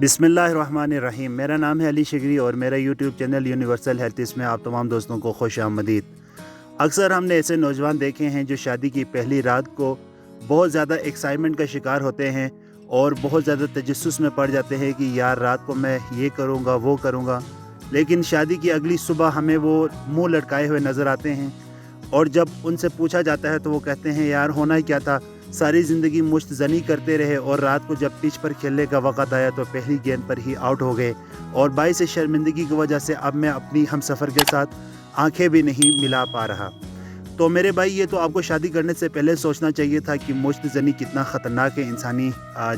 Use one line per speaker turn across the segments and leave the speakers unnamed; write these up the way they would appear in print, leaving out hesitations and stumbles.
बिस्मिल्लाहिर्रहमानिर्रहीम। मेरा नाम है अली शिगरी और मेरा यूट्यूब चैनल यूनिवर्सल हेल्थ में आप तमाम दोस्तों को खुश आमदीद। अक्सर हमने ऐसे नौजवान देखे हैं जो शादी की पहली रात को बहुत ज़्यादा एक्साइटमेंट का शिकार होते हैं और बहुत ज़्यादा तजस्सुस में पड़ जाते हैं कि यार रात को मैं ये करूँगा वो करूँगा, लेकिन शादी की अगली सुबह हमें वो मुँह लटकाए हुए नज़र आते हैं। और जब उनसे पूछा जाता है तो वो कहते हैं यार होना ही क्या था, सारी ज़िंदगी मुश्त ज़नी करते रहे और रात को जब पिच पर खेलने का वक़्त आया तो पहली गेंद पर ही आउट हो गए और बाइस शर्मिंदगी की वजह से अब मैं अपनी हमसफ़र के साथ आंखें भी नहीं मिला पा रहा। तो मेरे भाई, ये तो आपको शादी करने से पहले सोचना चाहिए था कि मुश्त ज़नी कितना ख़तरनाक है। इंसानी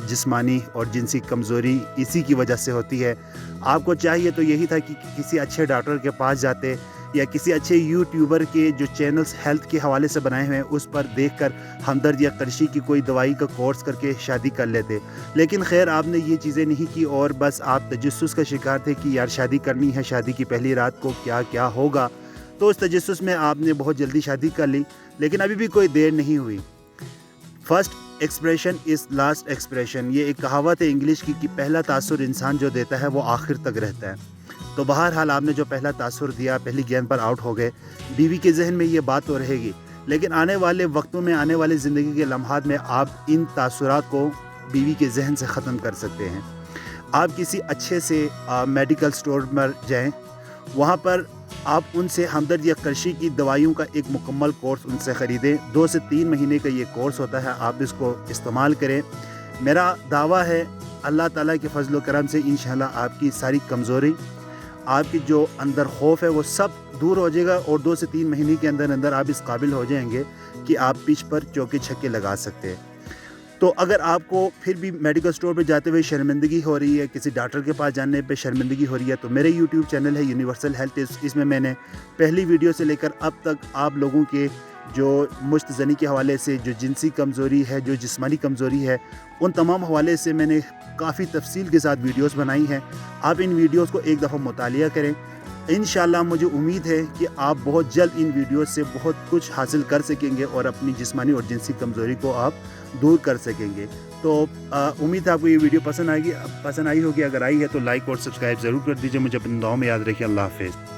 जिस्मानी और जिनसी कमज़ोरी इसी की वजह से होती है। आपको चाहिए तो यही था कि किसी अच्छे डॉक्टर के पास जाते या किसी अच्छे यूट्यूबर के जो चैनल्स हेल्थ के हवाले से बनाए हुए हैं उस पर देखकर हमदर्द या करशी की कोई दवाई का कोर्स करके शादी कर लेते। लेकिन खैर आपने ये चीज़ें नहीं की और बस आप तजस्सुस का शिकार थे कि यार शादी करनी है, शादी की पहली रात को क्या क्या होगा। तो उस तजस्सुस में आपने बहुत जल्दी शादी कर ली, लेकिन अभी भी कोई देर नहीं हुई। First expression is last expression, ये एक कहावत है इंग्लिश की कि पहला तासुर इंसान जो देता है वो आखिर तक रहता है। तो बहरहाल आपने जो पहला तासुर दिया, पहली गेंद पर आउट हो गए, बीवी के जहन में ये बात तो रहेगी, लेकिन आने वाले वक्तों में, आने वाली ज़िंदगी के लम्हात में आप इन तासुरात को बीवी के जहन से ख़त्म कर सकते हैं। आप किसी अच्छे से मेडिकल स्टोर पर जाएं, वहाँ पर आप उनसे हमदर्द या करशी की दवाइयों का एक मुकम्मल कोर्स उनसे ख़रीदें। 2 से 3 महीने का ये कोर्स होता है, आप इसको इस्तेमाल करें। मेरा दावा है अल्लाह ताला के फजल व करम से इंशाअल्लाह आपकी सारी कमज़ोरी, आपकी जो अंदर खौफ है वो सब दूर हो जाएगा और 2 से 3 महीने के अंदर अंदर आप इस काबिल हो जाएंगे कि आप पिच पर चौके छक्के लगा सकते हैं। तो अगर आपको फिर भी मेडिकल स्टोर पर जाते हुए शर्मिंदगी हो रही है, किसी डॉक्टर के पास जाने पे शर्मिंदगी हो रही है, तो मेरे यूट्यूब चैनल है यूनिवर्सल हेल्थ, इसमें मैंने पहली वीडियो से लेकर अब तक आप लोगों के जो मुश्त ज़नी के हवाले से, जो जिनसी कमज़ोरी है, जो जिस्मानी कमज़ोरी है, उन तमाम हवाले से मैंने काफ़ी तफसील के साथ वीडियोस बनाई हैं। आप इन वीडियोस को एक दफ़ा मुतालिया करें। इंशाअल्लाह मुझे उम्मीद है कि आप बहुत जल्द इन वीडियोस से बहुत कुछ हासिल कर सकेंगे और अपनी जिस्मानी और जिनसी कमज़ोरी को आप दूर कर सकेंगे। तो उम्मीद है आपको ये वीडियो पसंद आई होगी। अगर आई है तो लाइक और सब्सक्राइब ज़रूर कर दीजिए। मुझे अपनी दुआओं में याद रखिए। अल्लाह हाफ़िज़।